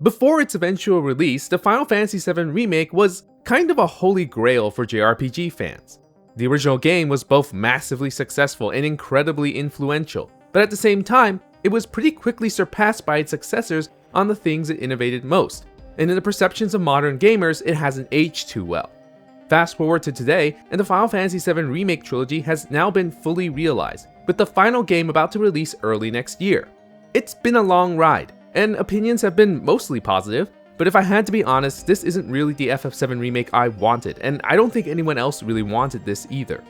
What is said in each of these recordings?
Before its eventual release, the Final Fantasy VII Remake was kind of a holy grail for JRPG fans. The original game was both massively successful and incredibly influential, but at the same time, it was pretty quickly surpassed by its successors on the things it innovated most, and in the perceptions of modern gamers, it hasn't aged too well. Fast forward to today, and the Final Fantasy VII Remake Trilogy has now been fully realized, with the final game about to release early next year. It's been a long ride, and opinions have been mostly positive, but if I had to be honest, this isn't really the FF7 remake I wanted, and I don't think anyone else really wanted this either.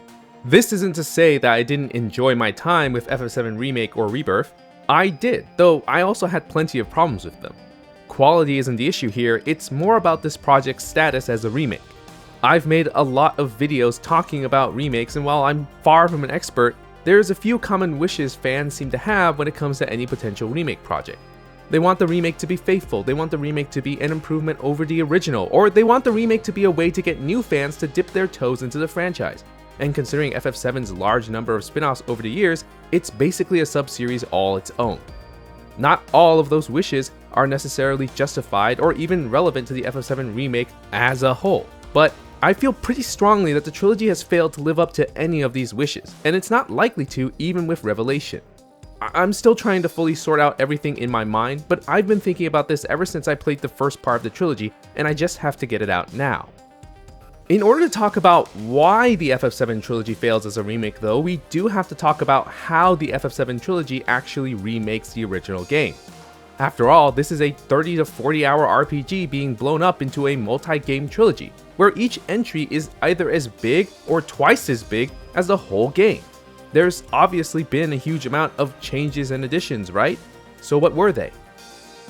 This isn't to say that I didn't enjoy my time with FF7 Remake or Rebirth. I did, though I also had plenty of problems with them. Quality isn't the issue here, it's more about this project's status as a remake. I've made a lot of videos talking about remakes, and while I'm far from an expert, there's a few common wishes fans seem to have when it comes to any potential remake project. They want the remake to be faithful, they want the remake to be an improvement over the original, or they want the remake to be a way to get new fans to dip their toes into the franchise. And considering FF7's large number of spin-offs over the years, it's basically a sub-series all its own. Not all of those wishes are necessarily justified or even relevant to the FF7 remake as a whole, but I feel pretty strongly that the trilogy has failed to live up to any of these wishes, and it's not likely to even with Revelation. I'm still trying to fully sort out everything in my mind, but I've been thinking about this ever since I played the first part of the trilogy, and I just have to get it out now. In order to talk about why the FF7 trilogy fails as a remake though, we do have to talk about how the FF7 trilogy actually remakes the original game. After all, this is a 30 to 40 hour RPG being blown up into a multi-game trilogy, where each entry is either as big or twice as big as the whole game. There's obviously been a huge amount of changes and additions, right? So what were they?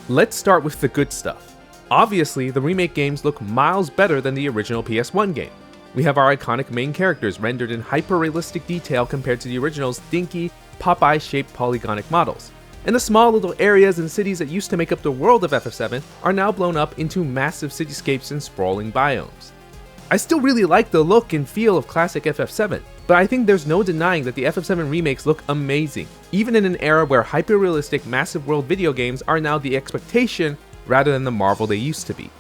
Let's start with the good stuff. Obviously, the remake games look miles better than the original PS1 game. We have our iconic main characters rendered in hyper-realistic detail compared to the original's dinky, Popeye-shaped polygonic models. And the small little areas and cities that used to make up the world of FF7 are now blown up into massive cityscapes and sprawling biomes. I still really like the look and feel of classic FF7, but I think there's no denying that the FF7 remakes look amazing, even in an era where hyper-realistic massive world video games are now the expectation rather than the marvel they used to be.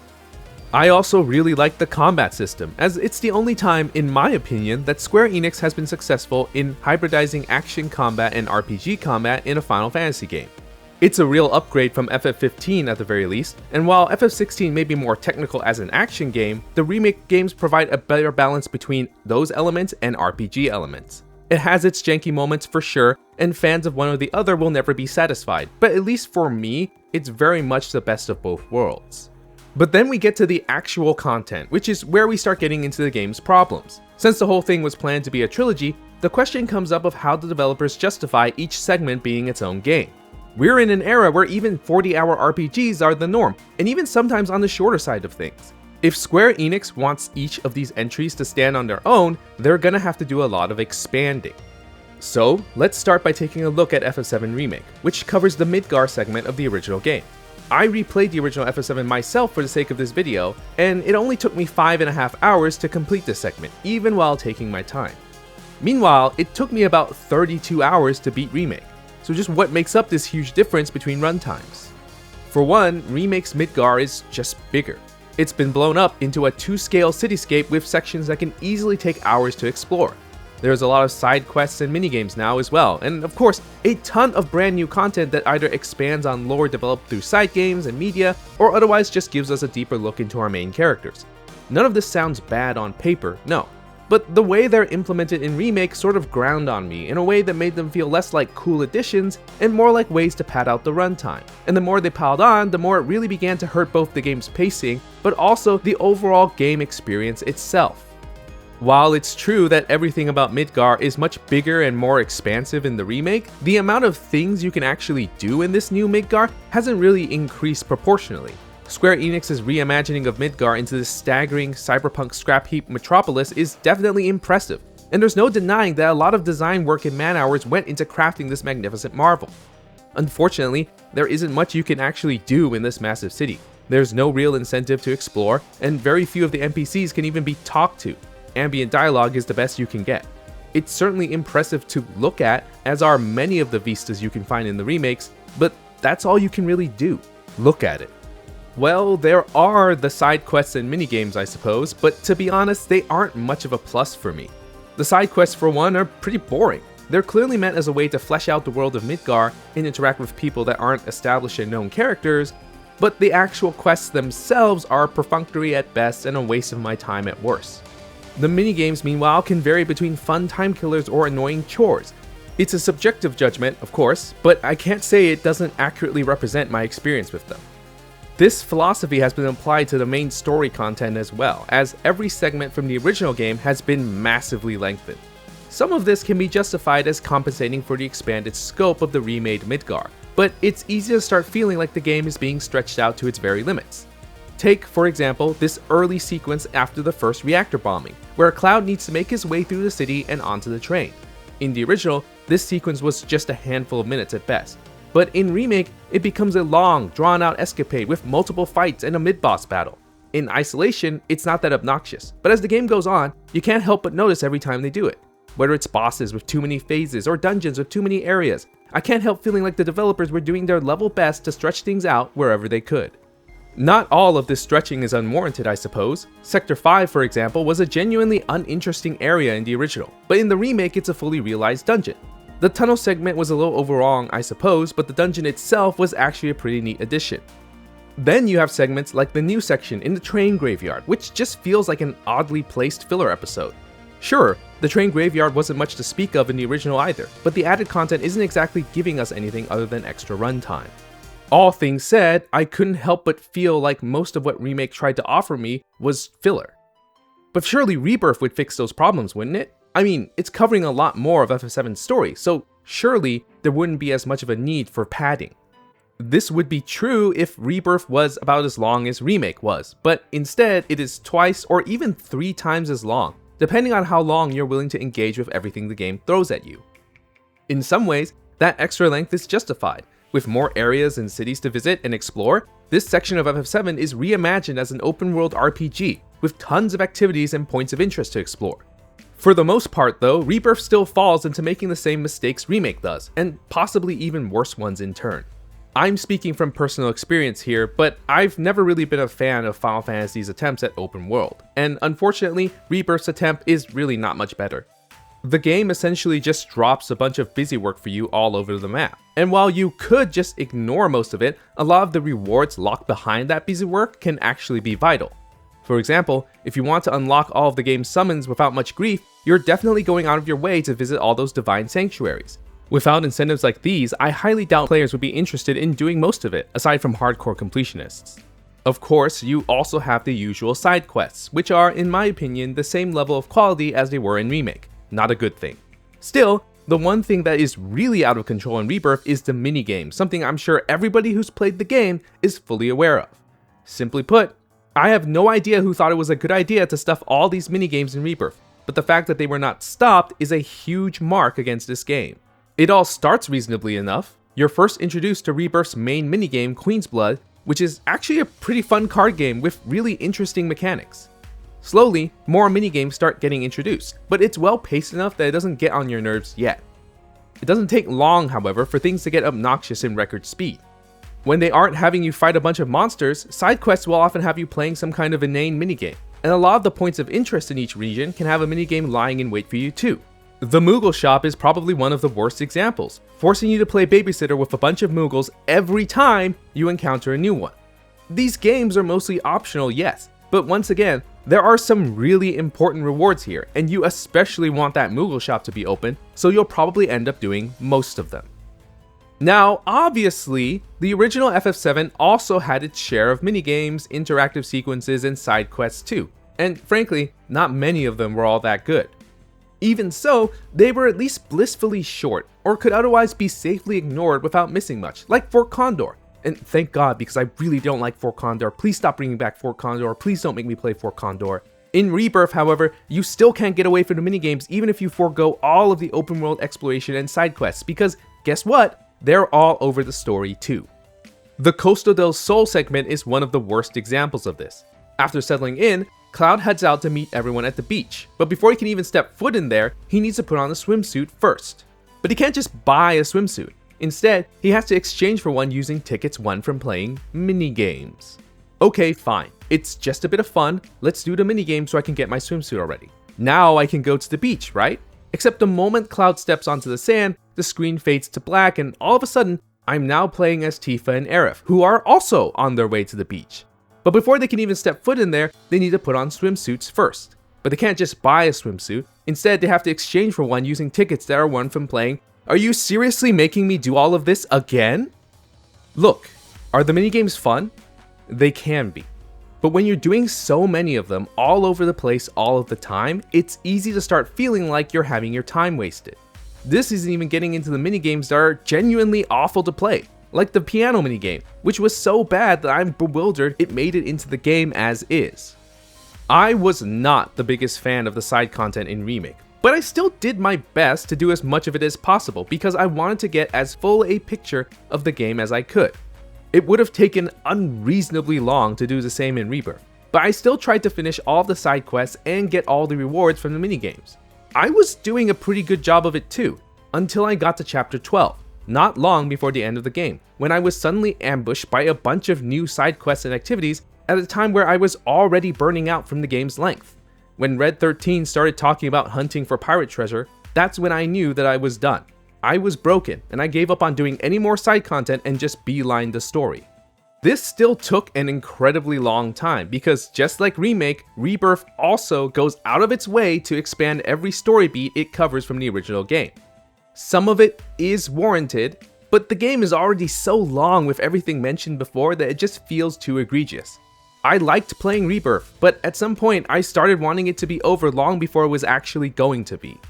I also really like the combat system, as it's the only time, in my opinion, that Square Enix has been successful in hybridizing action combat and RPG combat in a Final Fantasy game. It's a real upgrade from FF15 at the very least, and while FF16 may be more technical as an action game, the remake games provide a better balance between those elements and RPG elements. It has its janky moments for sure, and fans of one or the other will never be satisfied, but at least for me, it's very much the best of both worlds. But then we get to the actual content, which is where we start getting into the game's problems. Since the whole thing was planned to be a trilogy, the question comes up of how the developers justify each segment being its own game. We're in an era where even 40-hour RPGs are the norm, and even sometimes on the shorter side of things. If Square Enix wants each of these entries to stand on their own, they're gonna have to do a lot of expanding. So, let's start by taking a look at FF7 Remake, which covers the Midgar segment of the original game. I replayed the original FF7 myself for the sake of this video, and it only took me 5.5 hours to complete this segment, even while taking my time. Meanwhile, it took me about 32 hours to beat Remake, so just what makes up this huge difference between runtimes? For one, Remake's Midgar is just bigger. It's been blown up into a 2-scale cityscape with sections that can easily take hours to explore. There's a lot of side quests and minigames now as well, and of course, a ton of brand new content that either expands on lore developed through side games and media, or otherwise just gives us a deeper look into our main characters. None of this sounds bad on paper, no. But the way they're implemented in Remake sort of ground on me in a way that made them feel less like cool additions and more like ways to pad out the runtime. And the more they piled on, the more it really began to hurt both the game's pacing, but also the overall game experience itself. While it's true that everything about Midgar is much bigger and more expansive in the remake, the amount of things you can actually do in this new Midgar hasn't really increased proportionally. Square Enix's reimagining of Midgar into this staggering cyberpunk scrap heap metropolis is definitely impressive, and there's no denying that a lot of design work and man hours went into crafting this magnificent marvel. Unfortunately, there isn't much you can actually do in this massive city. There's no real incentive to explore, and very few of the NPCs can even be talked to. Ambient dialogue is the best you can get. It's certainly impressive to look at, as are many of the vistas you can find in the remakes, but that's all you can really do. Look at it. Well, there are the side quests and minigames, I suppose, but to be honest, they aren't much of a plus for me. The side quests, for one, are pretty boring. They're clearly meant as a way to flesh out the world of Midgar and interact with people that aren't established and known characters, but the actual quests themselves are perfunctory at best and a waste of my time at worst. The minigames, meanwhile, can vary between fun time killers or annoying chores. It's a subjective judgment, of course, but I can't say it doesn't accurately represent my experience with them. This philosophy has been applied to the main story content as well, as every segment from the original game has been massively lengthened. Some of this can be justified as compensating for the expanded scope of the remade Midgar, but it's easy to start feeling like the game is being stretched out to its very limits. Take, for example, this early sequence after the first reactor bombing, where Cloud needs to make his way through the city and onto the train. In the original, this sequence was just a handful of minutes at best, but in Remake, it becomes a long, drawn-out escapade with multiple fights and a mid-boss battle. In isolation, it's not that obnoxious, but as the game goes on, you can't help but notice every time they do it. Whether it's bosses with too many phases or dungeons with too many areas, I can't help feeling like the developers were doing their level best to stretch things out wherever they could. Not all of this stretching is unwarranted, I suppose. Sector 5, for example, was a genuinely uninteresting area in the original, but in the remake it's a fully realized dungeon. The tunnel segment was a little overwhelming, I suppose, but the dungeon itself was actually a pretty neat addition. Then you have segments like the new section in the train graveyard, which just feels like an oddly placed filler episode. Sure, the train graveyard wasn't much to speak of in the original either, but the added content isn't exactly giving us anything other than extra runtime. All things said, I couldn't help but feel like most of what Remake tried to offer me was filler. But surely Rebirth would fix those problems, wouldn't it? I mean, it's covering a lot more of FF7's story, so surely there wouldn't be as much of a need for padding. This would be true if Rebirth was about as long as Remake was, but instead it is twice or even 3 times as long, depending on how long you're willing to engage with everything the game throws at you. In some ways, that extra length is justified. With more areas and cities to visit and explore, this section of FF7 is reimagined as an open-world RPG, with tons of activities and points of interest to explore. For the most part though, Rebirth still falls into making the same mistakes Remake does, and possibly even worse ones in turn. I'm speaking from personal experience here, but I've never really been a fan of Final Fantasy's attempts at open world, and unfortunately, Rebirth's attempt is really not much better. The game essentially just drops a bunch of busy work for you all over the map, and while you could just ignore most of it, a lot of the rewards locked behind that busy work can actually be vital. For example, if you want to unlock all of the game's summons without much grief, you're definitely going out of your way to visit all those divine sanctuaries. Without incentives like these, I highly doubt players would be interested in doing most of it, aside from hardcore completionists. Of course, you also have the usual side quests, which are, in my opinion, the same level of quality as they were in Remake. Not a good thing. Still, the one thing that is really out of control in Rebirth is the minigame, something I'm sure everybody who's played the game is fully aware of. Simply put, I have no idea who thought it was a good idea to stuff all these minigames in Rebirth, but the fact that they were not stopped is a huge mark against this game. It all starts reasonably enough. You're first introduced to Rebirth's main minigame, Queen's Blood, which is actually a pretty fun card game with really interesting mechanics. Slowly, more minigames start getting introduced, but it's well paced enough that it doesn't get on your nerves yet. It doesn't take long, however, for things to get obnoxious in record speed. When they aren't having you fight a bunch of monsters, side quests will often have you playing some kind of inane minigame, and a lot of the points of interest in each region can have a minigame lying in wait for you too. The Moogle shop is probably one of the worst examples, forcing you to play babysitter with a bunch of Moogles every time you encounter a new one. These games are mostly optional, yes, but once again, there are some really important rewards here, and you especially want that Moogle shop to be open, so you'll probably end up doing most of them. Now, obviously, the original FF7 also had its share of minigames, interactive sequences, and side quests too, and frankly, not many of them were all that good. Even so, they were at least blissfully short, or could otherwise be safely ignored without missing much, like Fort Condor. And thank God, because I really don't like Fort Condor. Please stop bringing back Fort Condor. Please don't make me play Fort Condor. In Rebirth, however, you still can't get away from the minigames even if you forego all of the open world exploration and side quests, because guess what? They're all over the story too. The Costa del Sol segment is one of the worst examples of this. After settling in, Cloud heads out to meet everyone at the beach, but before he can even step foot in there, he needs to put on a swimsuit first. But he can't just buy a swimsuit. Instead, he has to exchange for one using tickets won from playing minigames. Okay, fine. It's just a bit of fun. Let's do the minigame so I can get my swimsuit already. Now I can go to the beach, right? Except the moment Cloud steps onto the sand, the screen fades to black, and all of a sudden, I'm now playing as Tifa and Aerith, who are also on their way to the beach. But before they can even step foot in there, they need to put on swimsuits first. But they can't just buy a swimsuit. Instead, they have to exchange for one using tickets that are won from playing. Are you seriously making me do all of this again? Look, are the minigames fun? They can be. But when you're doing so many of them all over the place all of the time, it's easy to start feeling like you're having your time wasted. This isn't even getting into the minigames that are genuinely awful to play, like the piano minigame, which was so bad that I'm bewildered it made it into the game as is. I was not the biggest fan of the side content in Remake, but I still did my best to do as much of it as possible because I wanted to get as full a picture of the game as I could. It would have taken unreasonably long to do the same in Rebirth, but I still tried to finish all of the side quests and get all the rewards from the minigames. I was doing a pretty good job of it too, until I got to chapter 12, not long before the end of the game, when I was suddenly ambushed by a bunch of new side quests and activities at a time where I was already burning out from the game's length. When Red 13 started talking about hunting for pirate treasure, that's when I knew that I was done. I was broken, and I gave up on doing any more side content and just beelined the story. This still took an incredibly long time because just like Remake, Rebirth also goes out of its way to expand every story beat it covers from the original game. Some of it is warranted, but the game is already so long with everything mentioned before that it just feels too egregious. I liked playing Rebirth, but at some point I started wanting it to be over long before it was actually going to be.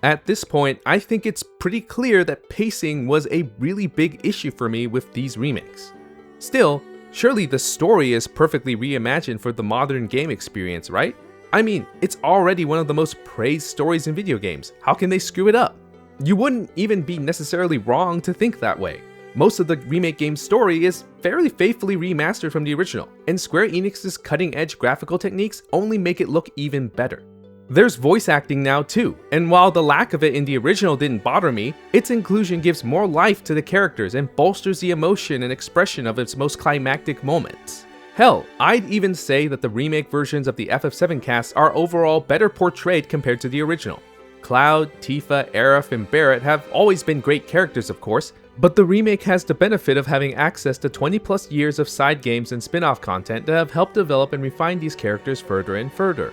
At this point, I think it's pretty clear that pacing was a really big issue for me with these remakes. Still, surely the story is perfectly reimagined for the modern game experience, right? I mean, it's already one of the most praised stories in video games. How can they screw it up? You wouldn't even be necessarily wrong to think that way. Most of the remake game's story is fairly faithfully remastered from the original, and Square Enix's cutting-edge graphical techniques only make it look even better. There's voice acting now too, and while the lack of it in the original didn't bother me, its inclusion gives more life to the characters and bolsters the emotion and expression of its most climactic moments. Hell, I'd even say that the remake versions of the FF7 cast are overall better portrayed compared to the original. Cloud, Tifa, Aerith, and Barret have always been great characters of course, but the remake has the benefit of having access to 20 plus years of side games and spin-off content that have helped develop and refine these characters further and further.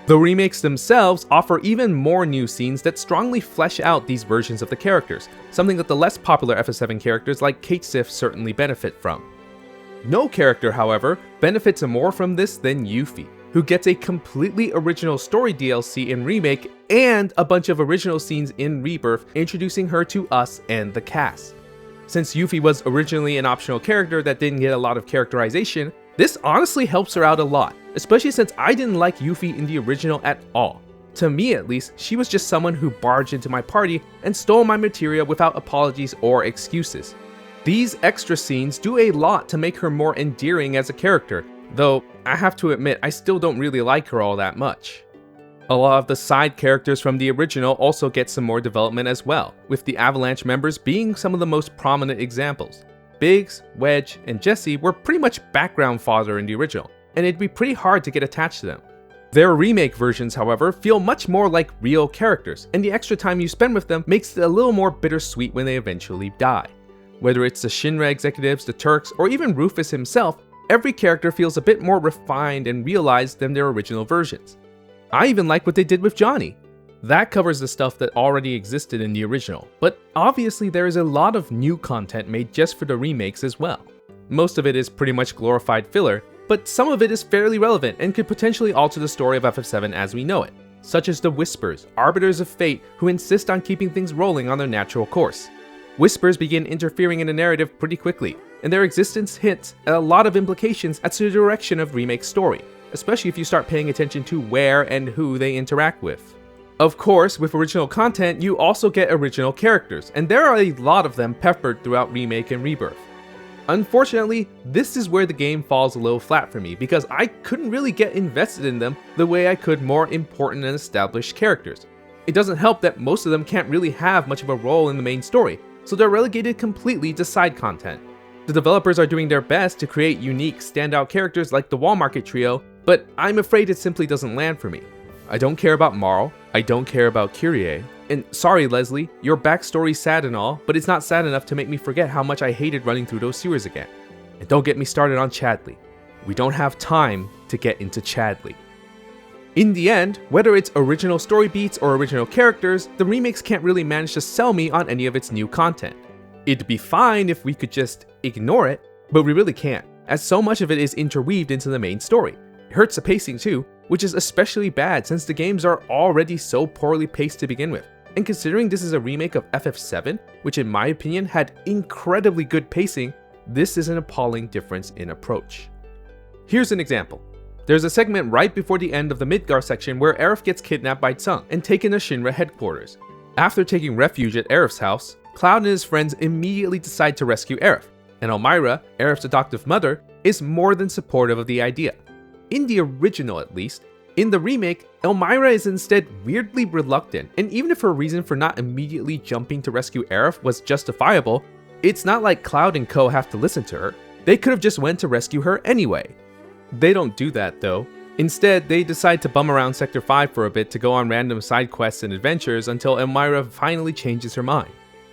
The remakes themselves offer even more new scenes that strongly flesh out these versions of the characters, something that the less popular FF7 characters like Kate Sif certainly benefit from. No character, however, benefits more from this than Yuffie, who gets a completely original story DLC in Remake and a bunch of original scenes in Rebirth introducing her to us and the cast. Since Yuffie was originally an optional character that didn't get a lot of characterization, this honestly helps her out a lot, especially since I didn't like Yuffie in the original at all. To me at least, she was just someone who barged into my party and stole my materia without apologies or excuses. These extra scenes do a lot to make her more endearing as a character, though I have to admit I still don't really like her all that much. A lot of the side characters from the original also get some more development as well, with the Avalanche members being some of the most prominent examples. Biggs, Wedge, and Jesse were pretty much background fodder in the original, and it'd be pretty hard to get attached to them. Their remake versions, however, feel much more like real characters, and the extra time you spend with them makes it a little more bittersweet when they eventually die. Whether it's the Shinra executives, the Turks, or even Rufus himself, every character feels a bit more refined and realized than their original versions. I even like what they did with Johnny. That covers the stuff that already existed in the original, but obviously there is a lot of new content made just for the remakes as well. Most of it is pretty much glorified filler, but some of it is fairly relevant and could potentially alter the story of FF7 as we know it, such as the Whispers, arbiters of fate who insist on keeping things rolling on their natural course. Whispers begin interfering in the narrative pretty quickly, and their existence hints at a lot of implications as to the direction of Remake's story, especially if you start paying attention to where and who they interact with. Of course, with original content, you also get original characters, and there are a lot of them peppered throughout Remake and Rebirth. Unfortunately, this is where the game falls a little flat for me, because I couldn't really get invested in them the way I could more important and established characters. It doesn't help that most of them can't really have much of a role in the main story, so they're relegated completely to side content. The developers are doing their best to create unique, standout characters like the Wall Market Trio, but I'm afraid it simply doesn't land for me. I don't care about Marl, I don't care about Kyrie, and sorry Leslie, your backstory's sad and all, but it's not sad enough to make me forget how much I hated running through those sewers again. And don't get me started on Chadley. We don't have time to get into Chadley. In the end, whether it's original story beats or original characters, the remakes can't really manage to sell me on any of its new content. It'd be fine if we could just ignore it, but we really can't, as so much of it is interweaved into the main story. It hurts the pacing too, which is especially bad since the games are already so poorly paced to begin with. And considering this is a remake of FF7, which in my opinion had incredibly good pacing, this is an appalling difference in approach. Here's an example. There's a segment right before the end of the Midgar section where Aerith gets kidnapped by Tsung and taken to Shinra headquarters. After taking refuge at Aerith's house, Cloud and his friends immediately decide to rescue Aerith, and Elmyra, Aerith's adoptive mother, is more than supportive of the idea. In the original at least. In the remake, Elmyra is instead weirdly reluctant, and even if her reason for not immediately jumping to rescue Aerith was justifiable, it's not like Cloud and co have to listen to her. They could have just went to rescue her anyway. They don't do that though. Instead, they decide to bum around Sector 5 for a bit to go on random side quests and adventures until Elmyra finally changes her mind.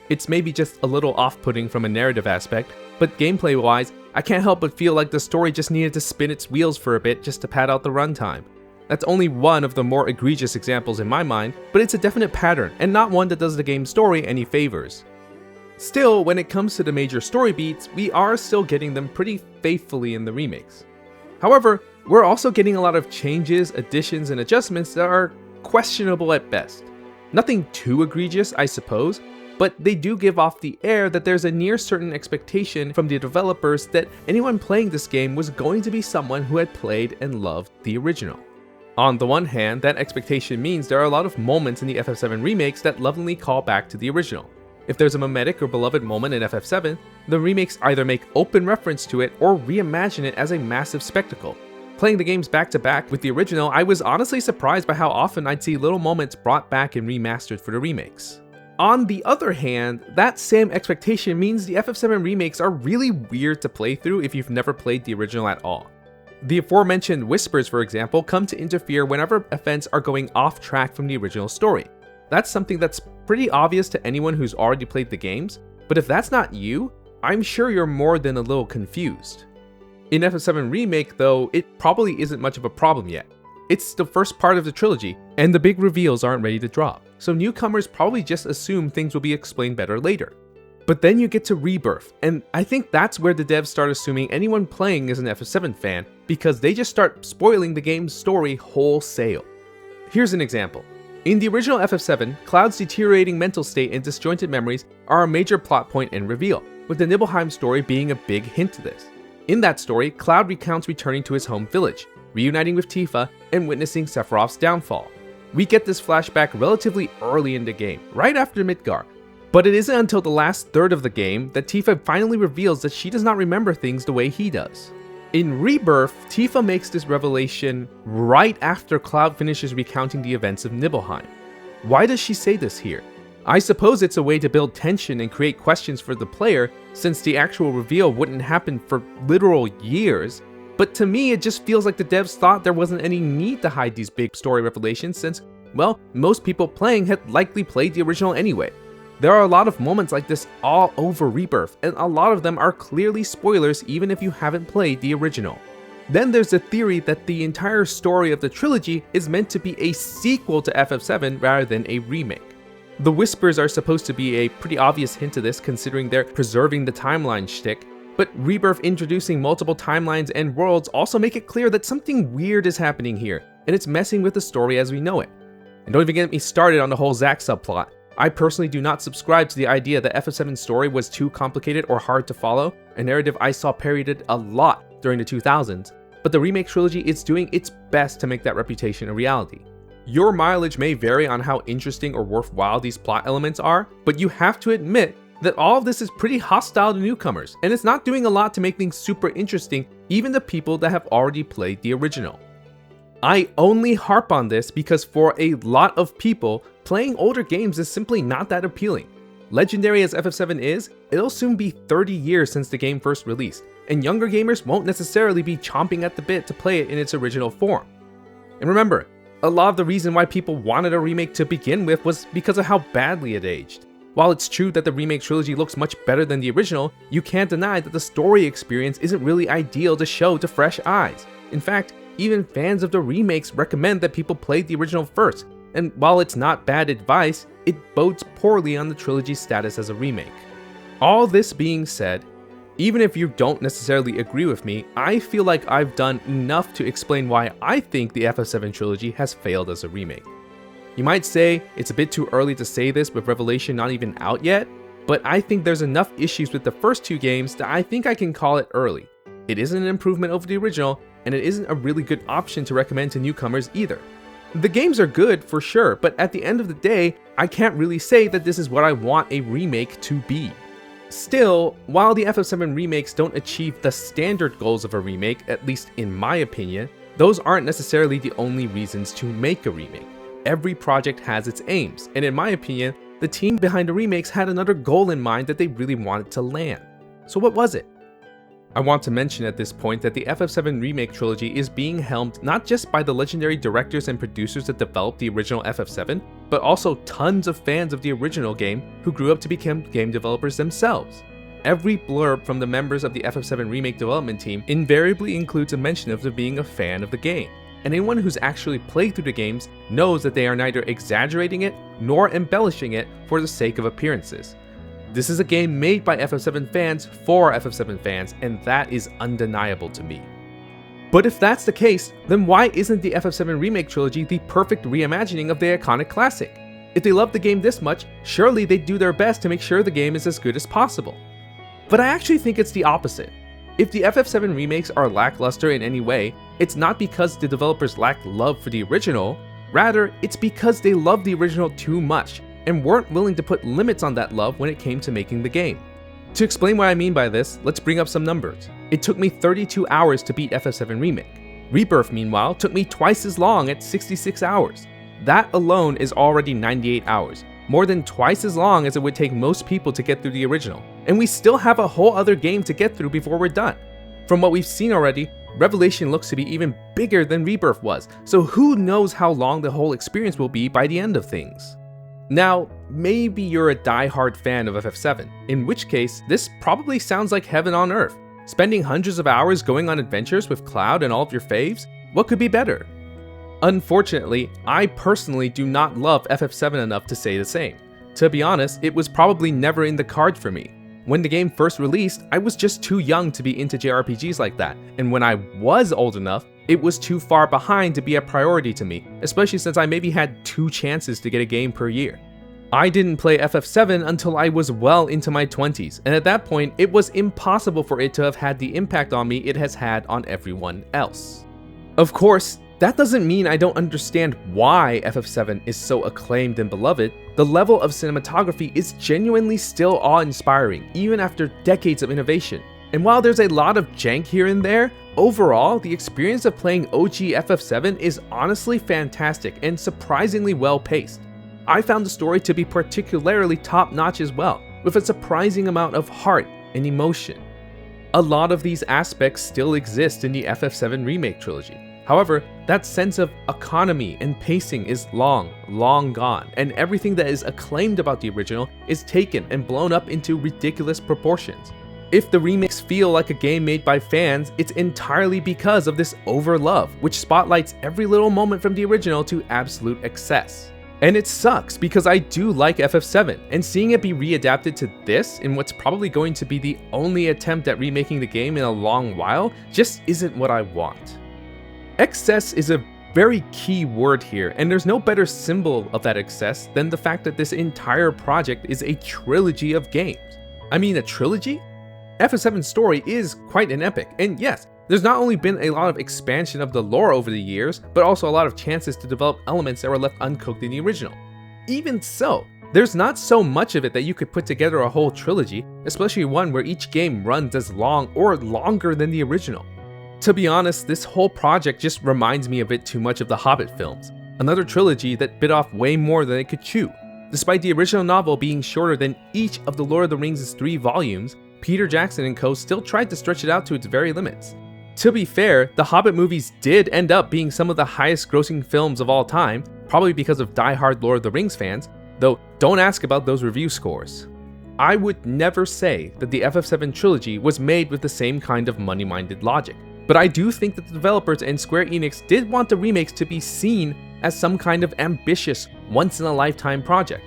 It's maybe just a little off-putting from a narrative aspect, but gameplay-wise, I can't help but feel like the story just needed to spin its wheels for a bit just to pad out the runtime. That's only one of the more egregious examples in my mind, but it's a definite pattern, and not one that does the game's story any favors. Still, when it comes to the major story beats, we are still getting them pretty faithfully in the remakes. However, we're also getting a lot of changes, additions, and adjustments that are questionable at best. Nothing too egregious, I suppose, but they do give off the air that there's a near certain expectation from the developers that anyone playing this game was going to be someone who had played and loved the original. On the one hand, that expectation means there are a lot of moments in the FF7 remakes that lovingly call back to the original. If there's a mimetic or beloved moment in FF7, the remakes either make open reference to it or reimagine it as a massive spectacle. Playing the games back to back with the original, I was honestly surprised by how often I'd see little moments brought back and remastered for the remakes. On the other hand, that same expectation means the FF7 remakes are really weird to play through if you've never played the original at all. The aforementioned whispers, for example, come to interfere whenever events are going off track from the original story. That's something that's pretty obvious to anyone who's already played the games, but if that's not you, I'm sure you're more than a little confused. In FF7 Remake though, it probably isn't much of a problem yet. It's the first part of the trilogy, and the big reveals aren't ready to drop, so newcomers probably just assume things will be explained better later. But then you get to Rebirth, and I think that's where the devs start assuming anyone playing is an FF7 fan, because they just start spoiling the game's story wholesale. Here's an example. In the original FF7, Cloud's deteriorating mental state and disjointed memories are a major plot point and reveal, with the Nibelheim story being a big hint to this. In that story, Cloud recounts returning to his home village, reuniting with Tifa, and witnessing Sephiroth's downfall. We get this flashback relatively early in the game, right after Midgar, but it isn't until the last third of the game that Tifa finally reveals that she does not remember things the way he does. In Rebirth, Tifa makes this revelation right after Cloud finishes recounting the events of Nibelheim. Why does she say this here? I suppose it's a way to build tension and create questions for the player, since the actual reveal wouldn't happen for literal years, but to me it just feels like the devs thought there wasn't any need to hide these big story revelations since, well, most people playing had likely played the original anyway. There are a lot of moments like this all over Rebirth, and a lot of them are clearly spoilers even if you haven't played the original. Then there's the theory that the entire story of the trilogy is meant to be a sequel to FF7 rather than a remake. The whispers are supposed to be a pretty obvious hint to this considering they're preserving the timeline shtick, but Rebirth introducing multiple timelines and worlds also make it clear that something weird is happening here, and it's messing with the story as we know it. And don't even get me started on the whole Zack subplot. I personally do not subscribe to the idea that FF7's story was too complicated or hard to follow, a narrative I saw parodied a lot during the 2000s, but the Remake Trilogy is doing its best to make that reputation a reality. Your mileage may vary on how interesting or worthwhile these plot elements are, but you have to admit that all of this is pretty hostile to newcomers, and it's not doing a lot to make things super interesting even to people that have already played the original. I only harp on this because for a lot of people, playing older games is simply not that appealing. Legendary as FF7 is, it'll soon be 30 years since the game first released, and younger gamers won't necessarily be chomping at the bit to play it in its original form. And remember, a lot of the reason why people wanted a remake to begin with was because of how badly it aged. While it's true that the Remake Trilogy looks much better than the original, you can't deny that the story experience isn't really ideal to show to fresh eyes. In fact, even fans of the remakes recommend that people play the original first, and while it's not bad advice, it bodes poorly on the trilogy's status as a remake. All this being said, even if you don't necessarily agree with me, I feel like I've done enough to explain why I think the FF7 trilogy has failed as a remake. You might say it's a bit too early to say this with Revelation not even out yet, but I think there's enough issues with the first two games that I think I can call it early. It isn't an improvement over the original, and it isn't a really good option to recommend to newcomers either. The games are good for sure, but at the end of the day, I can't really say that this is what I want a remake to be. Still, while the FF7 remakes don't achieve the standard goals of a remake, at least in my opinion, those aren't necessarily the only reasons to make a remake. Every project has its aims, and in my opinion, the team behind the remakes had another goal in mind that they really wanted to land. So what was it? I want to mention at this point that the FF7 Remake Trilogy is being helmed not just by the legendary directors and producers that developed the original FF7, but also tons of fans of the original game who grew up to become game developers themselves. Every blurb from the members of the FF7 Remake development team invariably includes a mention of them being a fan of the game. And anyone who's actually played through the games knows that they are neither exaggerating it nor embellishing it for the sake of appearances. This is a game made by FF7 fans for FF7 fans, and that is undeniable to me. But if that's the case, then why isn't the FF7 Remake Trilogy the perfect reimagining of the iconic classic? If they love the game this much, surely they'd do their best to make sure the game is as good as possible. But I actually think it's the opposite. If the FF7 remakes are lackluster in any way, it's not because the developers lack love for the original, rather, it's because they love the original too much and weren't willing to put limits on that love when it came to making the game. To explain what I mean by this, let's bring up some numbers. It took me 32 hours to beat FF7 Remake. Rebirth, meanwhile, took me twice as long at 66 hours. That alone is already 98 hours, more than twice as long as it would take most people to get through the original. And we still have a whole other game to get through before we're done. From what we've seen already, Revelation looks to be even bigger than Rebirth was, so who knows how long the whole experience will be by the end of things. Now, maybe you're a die-hard fan of FF7, in which case, this probably sounds like heaven on earth. Spending hundreds of hours going on adventures with Cloud and all of your faves? What could be better? Unfortunately, I personally do not love FF7 enough to say the same. To be honest, it was probably never in the cards for me. When the game first released, I was just too young to be into JRPGs like that, and when I was old enough, it was too far behind to be a priority to me, especially since I maybe had 2 chances to get a game per year. I didn't play FF7 until I was well into my 20s, and at that point, it was impossible for it to have had the impact on me it has had on everyone else. Of course, that doesn't mean I don't understand why FF7 is so acclaimed and beloved. The level of cinematography is genuinely still awe-inspiring, even after decades of innovation. And while there's a lot of jank here and there, overall, the experience of playing OG FF7 is honestly fantastic and surprisingly well-paced. I found the story to be particularly top-notch as well, with a surprising amount of heart and emotion. A lot of these aspects still exist in the FF7 Remake Trilogy. However, that sense of economy and pacing is long gone, and everything that is acclaimed about the original is taken and blown up into ridiculous proportions. If the remakes feel like a game made by fans, it's entirely because of this over-love, which spotlights every little moment from the original to absolute excess. And it sucks because I do like FF7, and seeing it be readapted to this in what's probably going to be the only attempt at remaking the game in a long while just isn't what I want. Excess is a very key word here, and there's no better symbol of that excess than the fact that this entire project is a trilogy of games. I mean, a trilogy? FF7's story is quite an epic, and yes, there's not only been a lot of expansion of the lore over the years, but also a lot of chances to develop elements that were left uncooked in the original. Even so, there's not so much of it that you could put together a whole trilogy, especially one where each game runs as long or longer than the original. To be honest, this whole project just reminds me a bit too much of the Hobbit films, another trilogy that bit off way more than it could chew. Despite the original novel being shorter than each of the Lord of the Rings' 3 volumes, Peter Jackson and co. still tried to stretch it out to its very limits. To be fair, the Hobbit movies did end up being some of the highest grossing films of all time, probably because of die-hard Lord of the Rings fans, though don't ask about those review scores. I would never say that the FF7 trilogy was made with the same kind of money-minded logic, but I do think that the developers and Square Enix did want the remakes to be seen as some kind of ambitious, once-in-a-lifetime project.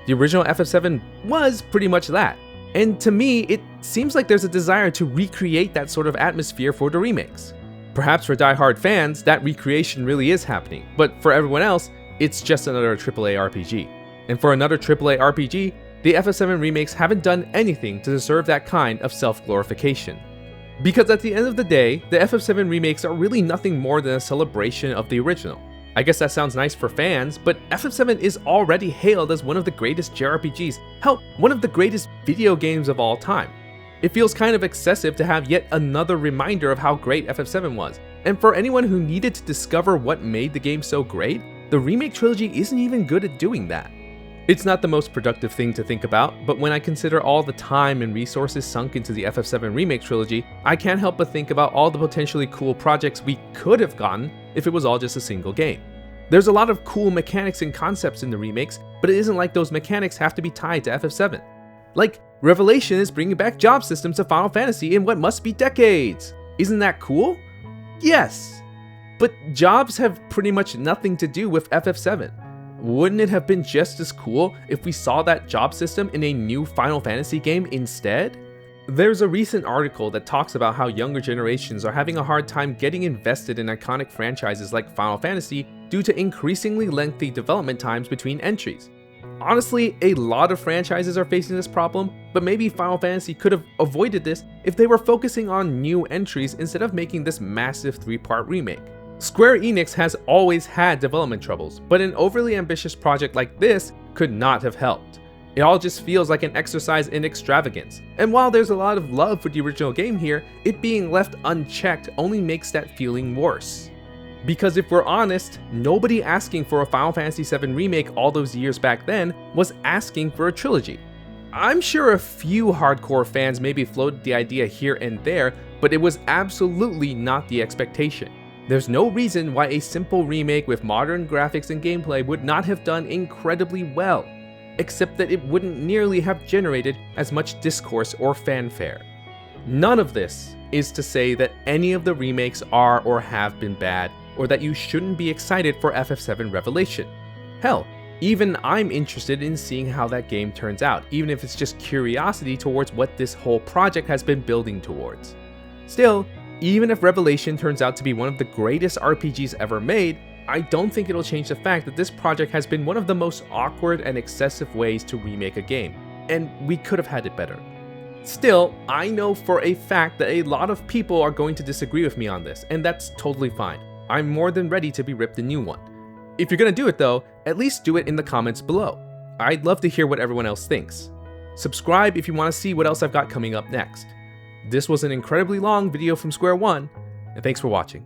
The original FF7 was pretty much that, and to me, it seems like there's a desire to recreate that sort of atmosphere for the remakes. Perhaps for die-hard fans, that recreation really is happening, but for everyone else, it's just another AAA RPG. And for another AAA RPG, the FF7 remakes haven't done anything to deserve that kind of self-glorification. Because at the end of the day, the FF7 remakes are really nothing more than a celebration of the original. I guess that sounds nice for fans, but FF7 is already hailed as one of the greatest JRPGs, hell, one of the greatest video games of all time. It feels kind of excessive to have yet another reminder of how great FF7 was, and for anyone who needed to discover what made the game so great, the Remake Trilogy isn't even good at doing that. It's not the most productive thing to think about, but when I consider all the time and resources sunk into the FF7 Remake Trilogy, I can't help but think about all the potentially cool projects we could have gotten if it was all just a single game. There's a lot of cool mechanics and concepts in the remakes, but it isn't like those mechanics have to be tied to FF7. Like, Revelation is bringing back job systems to Final Fantasy in what must be decades. Isn't that cool? Yes. But jobs have pretty much nothing to do with FF7. Wouldn't it have been just as cool if we saw that job system in a new Final Fantasy game instead? There's a recent article that talks about how younger generations are having a hard time getting invested in iconic franchises like Final Fantasy due to increasingly lengthy development times between entries. Honestly, a lot of franchises are facing this problem, but maybe Final Fantasy could have avoided this if they were focusing on new entries instead of making this massive 3-part remake. Square Enix has always had development troubles, but an overly ambitious project like this could not have helped. It all just feels like an exercise in extravagance, and while there's a lot of love for the original game here, it being left unchecked only makes that feeling worse. Because if we're honest, nobody asking for a Final Fantasy VII remake all those years back then was asking for a trilogy. I'm sure a few hardcore fans maybe floated the idea here and there, but it was absolutely not the expectation. There's no reason why a simple remake with modern graphics and gameplay would not have done incredibly well, except that it wouldn't nearly have generated as much discourse or fanfare. None of this is to say that any of the remakes are or have been bad, or that you shouldn't be excited for FF7 Revelation. Hell, even I'm interested in seeing how that game turns out, even if it's just curiosity towards what this whole project has been building towards. Still, even if Revelation turns out to be one of the greatest RPGs ever made, I don't think it'll change the fact that this project has been one of the most awkward and excessive ways to remake a game, and we could have had it better. Still, I know for a fact that a lot of people are going to disagree with me on this, and that's totally fine. I'm more than ready to be ripped a new one. If you're gonna do it though, at least do it in the comments below. I'd love to hear what everyone else thinks. Subscribe if you want to see what else I've got coming up next. This was an incredibly long video from Square One, and thanks for watching.